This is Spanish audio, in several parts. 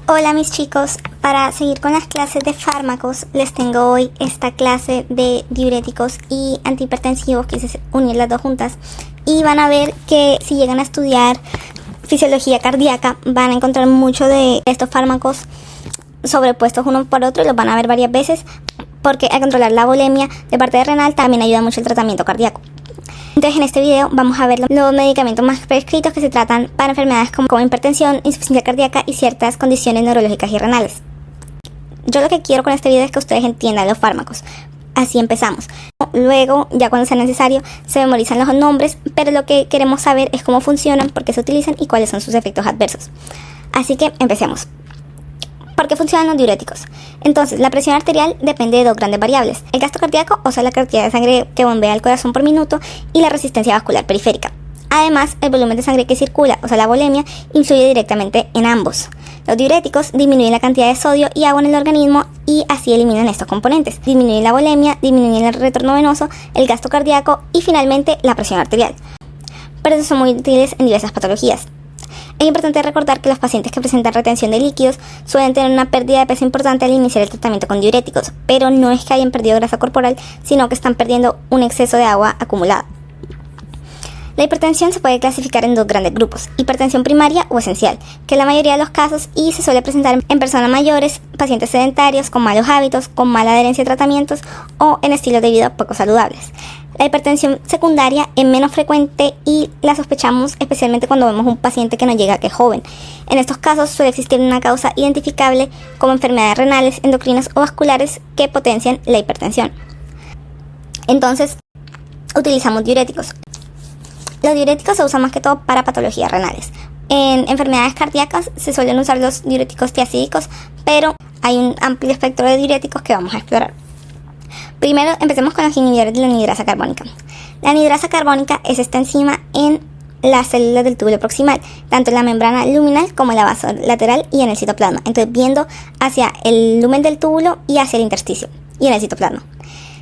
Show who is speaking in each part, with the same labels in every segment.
Speaker 1: Hola mis chicos, para seguir con las clases de fármacos les tengo hoy esta clase de diuréticos y antihipertensivos. Quise unir las dos juntas y van a ver que si llegan a estudiar fisiología cardíaca van a encontrar mucho de estos fármacos sobrepuestos uno por otro y los van a ver varias veces, porque al controlar la volemia de parte renal también ayuda mucho el tratamiento cardíaco. Entonces en este video vamos a ver los medicamentos más prescritos que se tratan para enfermedades como hipertensión, insuficiencia cardíaca y ciertas condiciones neurológicas y renales. Yo lo que quiero con este video es que ustedes entiendan los fármacos. Así empezamos. Luego, ya cuando sea necesario, se memorizan los nombres, pero lo que queremos saber es cómo funcionan, por qué se utilizan y cuáles son sus efectos adversos. Así que empecemos. ¿Por qué funcionan los diuréticos? Entonces, la presión arterial depende de dos grandes variables: el gasto cardíaco, o sea, la cantidad de sangre que bombea al corazón por minuto, y la resistencia vascular periférica. Además, el volumen de sangre que circula, o sea, la volemia, influye directamente en ambos. Los diuréticos disminuyen la cantidad de sodio y agua en el organismo y así eliminan estos componentes. Disminuyen la volemia, disminuyen el retorno venoso, el gasto cardíaco y finalmente la presión arterial. Pero estos son muy útiles en diversas patologías. Es importante recordar que los pacientes que presentan retención de líquidos suelen tener una pérdida de peso importante al iniciar el tratamiento con diuréticos, pero no es que hayan perdido grasa corporal, sino que están perdiendo un exceso de agua acumulada. La hipertensión se puede clasificar en dos grandes grupos: hipertensión primaria o esencial, que es la mayoría de los casos y se suele presentar en personas mayores, pacientes sedentarios, con malos hábitos, con mala adherencia a tratamientos o en estilos de vida poco saludables. La hipertensión secundaria es menos frecuente y la sospechamos especialmente cuando vemos un paciente que nos llega que es joven. En estos casos suele existir una causa identificable como enfermedades renales, endocrinas o vasculares que potencian la hipertensión. Entonces, utilizamos diuréticos. Los diuréticos se usan más que todo para patologías renales. En enfermedades cardíacas se suelen usar los diuréticos tiacídicos, pero hay un amplio espectro de diuréticos que vamos a explorar. Primero, empecemos con los inhibidores de la anhidrasa carbónica. La anhidrasa carbónica es esta enzima en las células del túbulo proximal, tanto en la membrana luminal como en la basolateral y en el citoplasma. Entonces, viendo hacia el lumen del túbulo y hacia el intersticio y en el citoplasma.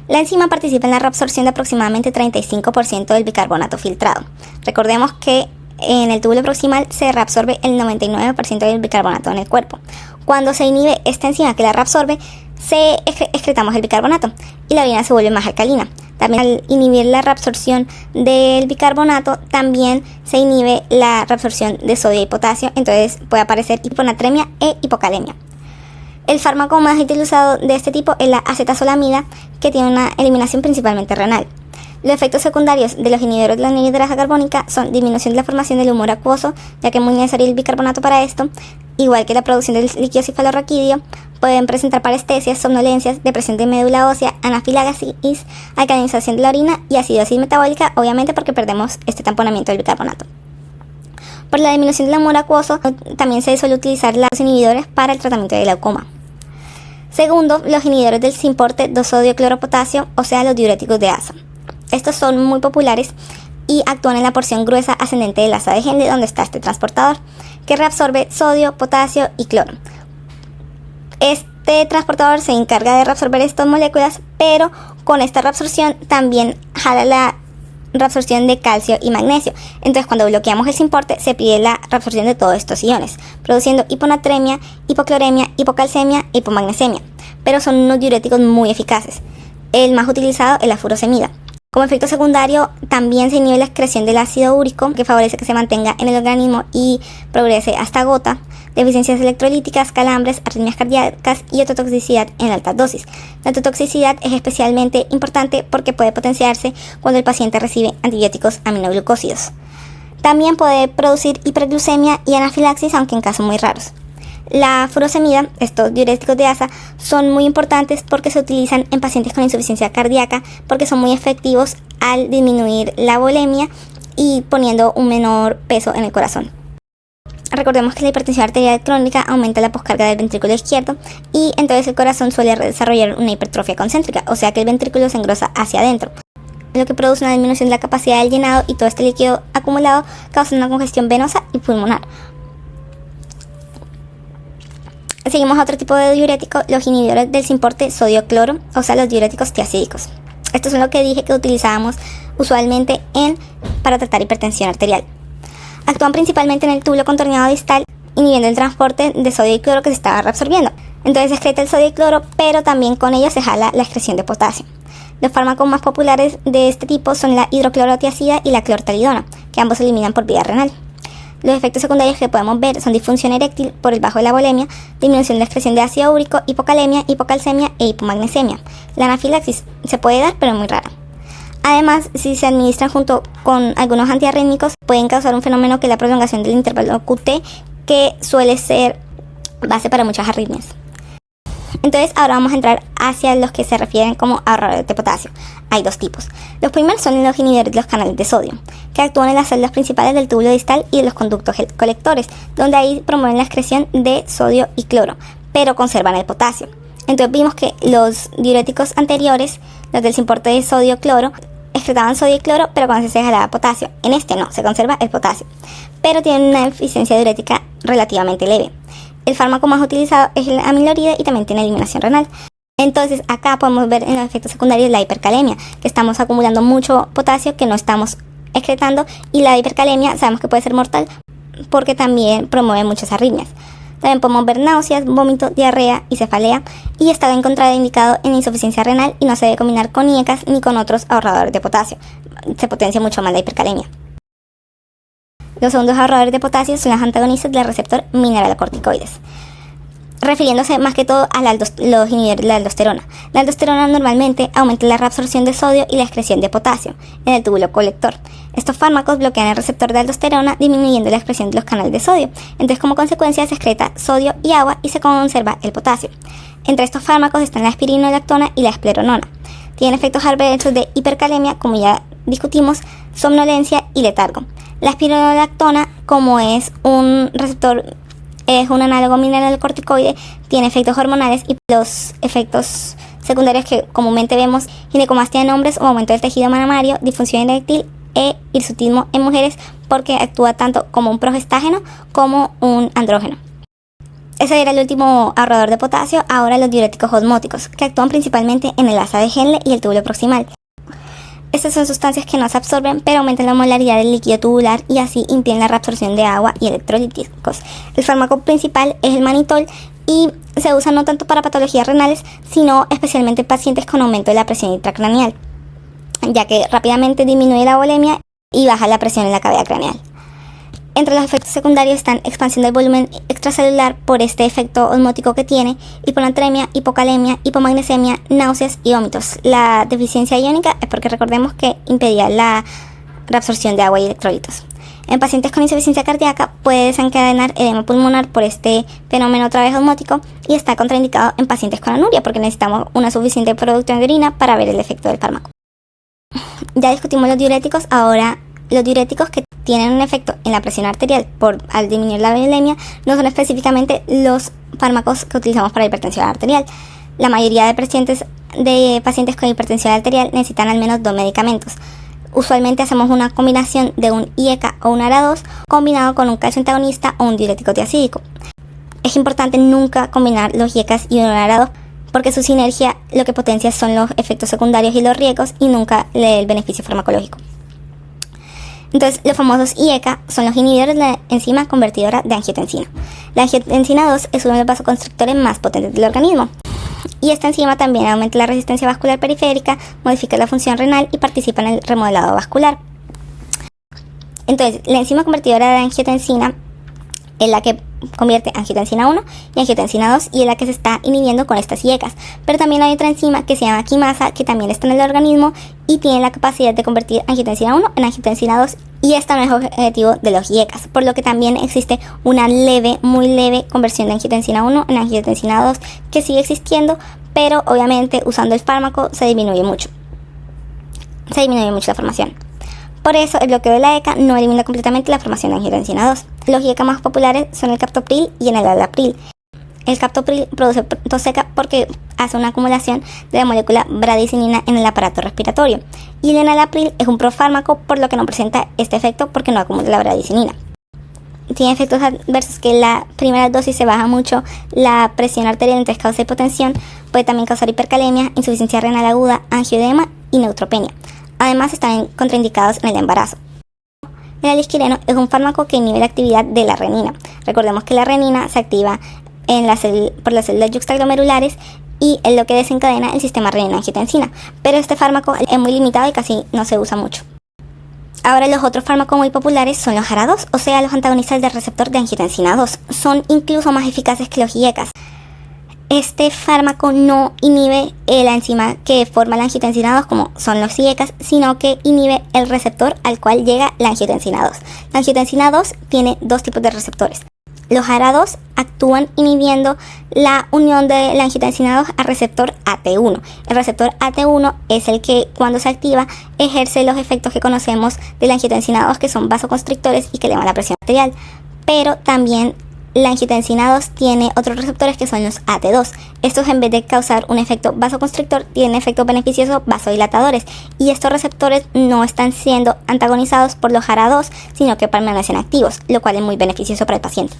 Speaker 1: La enzima participa en la reabsorción de aproximadamente 35% del bicarbonato filtrado. Recordemos que en el túbulo proximal se reabsorbe el 99% del bicarbonato en el cuerpo. Cuando se inhibe esta enzima que la reabsorbe, excretamos el bicarbonato y la orina se vuelve más alcalina. También al inhibir la reabsorción del bicarbonato, también se inhibe la reabsorción de sodio y potasio, entonces puede aparecer hiponatremia e hipocalemia. El fármaco más utilizado de este tipo es la acetazolamida, que tiene una eliminación principalmente renal. Los efectos secundarios de los inhibidores de la anhidrasa carbónica son disminución de la formación del humor acuoso, ya que es muy necesario el bicarbonato para esto, igual que la producción del líquido cefalorraquídeo. Pueden presentar parestesias, somnolencias, depresión de médula ósea, anafilaxis, alcalinización de la orina y acidosis metabólica, obviamente porque perdemos este tamponamiento del bicarbonato. Por la disminución del humor acuoso, también se suele utilizar los inhibidores para el tratamiento de glaucoma. Segundo, los inhibidores del simporte 2-sodio-cloropotasio, o sea, los diuréticos de asa. Estos son muy populares y actúan en la porción gruesa ascendente del asa de Henle, donde está este transportador, que reabsorbe sodio, potasio y cloro. Este transportador se encarga de reabsorber estas moléculas, pero con esta reabsorción también jala la reabsorción de calcio y magnesio. Entonces, cuando bloqueamos el simporte, se pide la reabsorción de todos estos iones, produciendo hiponatremia, hipocloremia, hipocalcemia e hipomagnesemia. Pero son unos diuréticos muy eficaces. El más utilizado es la furosemida. Como efecto secundario, también se inhibe la excreción del ácido úrico, que favorece que se mantenga en el organismo y progrese hasta gota, deficiencias electrolíticas, calambres, arritmias cardíacas y ototoxicidad en altas dosis. La ototoxicidad es especialmente importante porque puede potenciarse cuando el paciente recibe antibióticos aminoglucósidos. También puede producir hiperglucemia y anafilaxis, aunque en casos muy raros. La furosemida, estos diuréticos de asa, son muy importantes porque se utilizan en pacientes con insuficiencia cardíaca, porque son muy efectivos al disminuir la volemia y poniendo un menor peso en el corazón. Recordemos que la hipertensión arterial crónica aumenta la poscarga del ventrículo izquierdo y entonces el corazón suele desarrollar una hipertrofia concéntrica, o sea que el ventrículo se engrosa hacia adentro, lo que produce una disminución de la capacidad del llenado y todo este líquido acumulado causa una congestión venosa y pulmonar. Seguimos a otro tipo de diurético, los inhibidores del simporte sodio-cloro, o sea, los diuréticos tiacídicos. Estos son lo que dije que utilizábamos usualmente para tratar hipertensión arterial. Actúan principalmente en el túbulo contorneado distal inhibiendo el transporte de sodio y cloro que se estaba reabsorbiendo. Entonces se excreta el sodio y cloro, pero también con ello se jala la excreción de potasio. Los fármacos más populares de este tipo son la hidroclorotiazida y la clortalidona, que ambos se eliminan por vía renal. Los efectos secundarios que podemos ver son disfunción eréctil por el bajo de la volemia, disminución de la excreción de ácido úrico, hipocalemia, hipocalcemia e hipomagnesemia. La anafilaxis se puede dar, pero es muy rara. Además, si se administran junto con algunos antiarrítmicos, pueden causar un fenómeno que es la prolongación del intervalo QT, que suele ser base para muchas arritmias. Entonces ahora vamos a entrar hacia los que se refieren como ahorradores de potasio. Hay dos tipos. Los primeros son los inhibidores de los canales de sodio, que actúan en las células principales del túbulo distal y de los conductos colectores, donde ahí promueven la excreción de sodio y cloro, pero conservan el potasio. Entonces vimos que los diuréticos anteriores, los del soporte de sodio-cloro, excretaban sodio y cloro, pero cuando se jalaba potasio. En este no, se conserva el potasio, pero tienen una eficiencia diurética relativamente leve. El fármaco más utilizado es el amiloride y también tiene eliminación renal. Entonces acá podemos ver en los efectos secundarios la hipercalemia, que estamos acumulando mucho potasio que no estamos excretando, y la hipercalemia sabemos que puede ser mortal porque también promueve muchas arritmias. También podemos ver náuseas, vómito, diarrea y cefalea, y está encontrado indicado en insuficiencia renal y no se debe combinar con IECAS ni con otros ahorradores de potasio. Se potencia mucho más la hipercalemia. Los segundos ahorradores de potasio son los antagonistas del receptor mineralocorticoides, refiriéndose más que todo a los inhibidores de la aldosterona. La aldosterona normalmente aumenta la reabsorción de sodio y la excreción de potasio en el túbulo colector. Estos fármacos bloquean el receptor de aldosterona, disminuyendo la excreción de los canales de sodio. Entonces, como consecuencia, se excreta sodio y agua y se conserva el potasio. Entre estos fármacos están la espironolactona y la espleronona. Tienen efectos adversos de hipercalemia, como ya discutimos, somnolencia y letargo. La espironolactona, como es un receptor, es un análogo mineralocorticoide, tiene efectos hormonales y los efectos secundarios que comúnmente vemos: ginecomastia en hombres o aumento del tejido mamario, disfunción eréctil e hirsutismo en mujeres, porque actúa tanto como un progestágeno como un andrógeno. Ese era el último ahorrador de potasio. Ahora los diuréticos osmóticos, que actúan principalmente en el asa de Henle y el túbulo proximal. Estas son sustancias que no se absorben, pero aumentan la molaridad del líquido tubular y así impiden la reabsorción de agua y electrolíticos. El fármaco principal es el manitol y se usa no tanto para patologías renales, sino especialmente en pacientes con aumento de la presión intracraneal, ya que rápidamente disminuye la volemia y baja la presión en la cavidad craneal. Entre los efectos secundarios están expansión del volumen extracelular por este efecto osmótico que tiene, hiponatremia, hipocalemia, hipomagnesemia, náuseas y vómitos. La deficiencia iónica es porque recordemos que impedía la reabsorción de agua y electrolitos. En pacientes con insuficiencia cardíaca puede desencadenar edema pulmonar por este fenómeno otra vez osmótico, y está contraindicado en pacientes con anuria porque necesitamos una suficiente producción de orina para ver el efecto del fármaco. Ya discutimos los diuréticos. Ahora los diuréticos que tienen un efecto en la presión arterial al disminuir la volemia no son específicamente los fármacos que utilizamos para hipertensión arterial. La mayoría de pacientes con hipertensión arterial necesitan al menos 2 medicamentos. Usualmente hacemos una combinación de un IECA o un ARA2 combinado con un calcio antagonista o un diurético tiazídico. Es importante nunca combinar los IECAs y un ARA2 porque su sinergia lo que potencia son los efectos secundarios y los riesgos, y nunca el beneficio farmacológico. Entonces, los famosos IECA son los inhibidores de la enzima convertidora de angiotensina. La angiotensina 2 es uno de los vasoconstrictores más potentes del organismo, y esta enzima también aumenta la resistencia vascular periférica, modifica la función renal y participa en el remodelado vascular. Entonces, la enzima convertidora de angiotensina es la que convierte angiotensina 1 y angiotensina 2, y es la que se está inhibiendo con estas IECAs. Pero también hay otra enzima que se llama quimasa, que también está en el organismo y tiene la capacidad de convertir angiotensina 1 en angiotensina 2, y esta no es objetivo de los IECAs, por lo que también existe una leve, muy leve conversión de angiotensina 1 en angiotensina 2 que sigue existiendo, pero obviamente usando el fármaco se disminuye mucho la formación. Por eso, el bloqueo de la ECA no elimina completamente la formación de angiotensina 2. Los IECA más populares son el captopril y el enalapril. El captopril produce tos seca porque hace una acumulación de la molécula bradicinina en el aparato respiratorio, y el enalapril es un profármaco, por lo que no presenta este efecto porque no acumula la bradicinina. Tiene efectos adversos que en la primera dosis se baja mucho la presión arterial, entonces causa hipotensión, puede también causar hipercalemia, insuficiencia renal aguda, angioedema y neutropenia. Además, están contraindicados en el embarazo. El alisquileno es un fármaco que inhibe la actividad de la renina. Recordemos que la renina se activa por las células yuxtaglomerulares y es lo que desencadena el sistema renina-angiotensina, pero este fármaco es muy limitado y casi no se usa mucho. Ahora, los otros fármacos muy populares son los ARA2, o sea, los antagonistas del receptor de angiotensina 2. Son incluso más eficaces que los IECAs. Este fármaco no inhibe la enzima que forma la angiotensina 2 como son los IECAs, sino que inhibe el receptor al cual llega la angiotensina 2. La angiotensina 2 tiene dos tipos de receptores. Los ARA2 actúan inhibiendo la unión de la angiotensina 2 al receptor AT1. El receptor AT1 es el que, cuando se activa, ejerce los efectos que conocemos de la angiotensina 2, que son vasoconstrictores y que elevan la presión arterial. Pero también la angiotensina 2 tiene otros receptores que son los AT2. Estos, en vez de causar un efecto vasoconstrictor, tienen efectos beneficiosos vasodilatadores. Y estos receptores no están siendo antagonizados por los ARA2, sino que permanecen activos, lo cual es muy beneficioso para el paciente.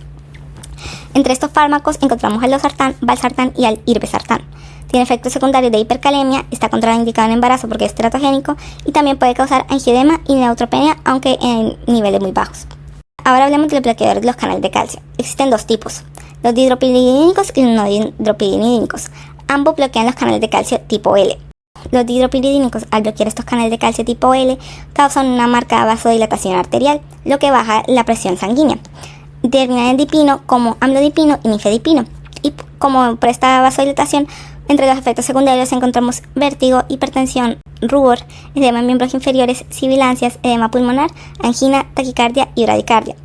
Speaker 1: Entre estos fármacos encontramos el losartán, valsartán y el irbesartán. Tiene efectos secundarios de hipercalemia, está contraindicado en embarazo porque es teratogénico y también puede causar angioedema y neutropenia, aunque en niveles muy bajos. Ahora hablemos de los bloqueadores de los canales de calcio. Existen dos tipos, los dihidropiridínicos y los no dihidropiridínicos. Ambos bloquean los canales de calcio tipo L. Los dihidropiridínicos, al bloquear estos canales de calcio tipo L, causan una marcada vasodilatación arterial, lo que baja la presión sanguínea. Determinan el dipino como amlodipino y nifedipino. Y como por esta vasodilatación, entre los efectos secundarios encontramos vértigo, hipertensión, rubor, edema en miembros inferiores, sibilancias, edema pulmonar, angina, taquicardia y bradicardia.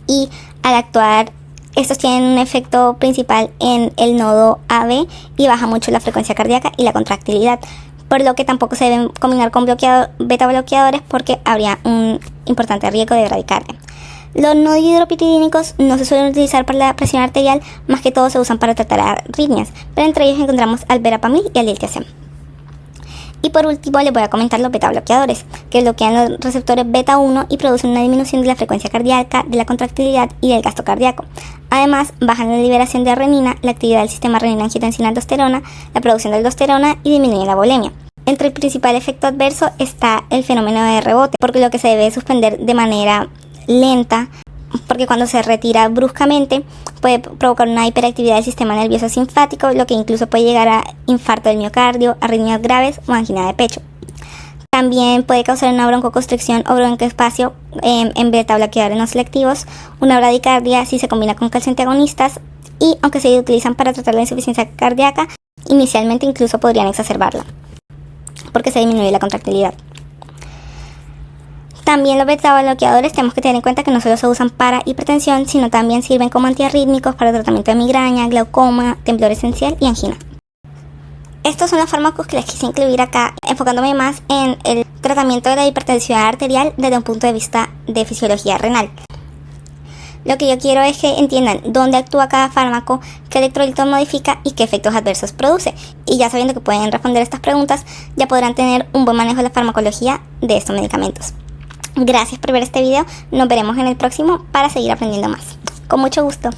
Speaker 1: Y al actuar, estos tienen un efecto principal en el nodo AB y baja mucho la frecuencia cardíaca y la contractilidad, por lo que tampoco se deben combinar con beta bloqueadores porque habría un importante riesgo de bradicardia. Los no dihidropiridínicos no se suelen utilizar para la presión arterial, más que todo se usan para tratar arritmias, pero entre ellos encontramos al verapamil y al diltiazem. Y por último les voy a comentar los beta bloqueadores, que bloquean los receptores beta 1 y producen una disminución de la frecuencia cardíaca, de la contractilidad y del gasto cardíaco. Además, bajan la liberación de renina, la actividad del sistema renina-angiotensina-aldosterona, la producción de aldosterona y disminuyen la volemia. Entre el principal efecto adverso está el fenómeno de rebote, porque lo que se debe suspender de manera lenta, porque cuando se retira bruscamente puede provocar una hiperactividad del sistema nervioso simpático, lo que incluso puede llegar a infarto del miocardio, arritmias graves o angina de pecho. También puede causar una broncoconstricción o broncoespasmo en beta bloqueadores no selectivos, una bradicardia si se combina con calcio antagonistas y, aunque se utilizan para tratar la insuficiencia cardíaca, inicialmente incluso podrían exacerbarla porque se disminuye la contractilidad. También los beta bloqueadores tenemos que tener en cuenta que no solo se usan para hipertensión, sino también sirven como antiarrítmicos para tratamiento de migraña, glaucoma, temblor esencial y angina. Estos son los fármacos que les quise incluir acá, enfocándome más en el tratamiento de la hipertensión arterial desde un punto de vista de fisiología renal. Lo que yo quiero es que entiendan dónde actúa cada fármaco, qué electrolitos modifica y qué efectos adversos produce. Y ya sabiendo que pueden responder estas preguntas, ya podrán tener un buen manejo de la farmacología de estos medicamentos. Gracias por ver este video, nos veremos en el próximo para seguir aprendiendo más. Con mucho gusto.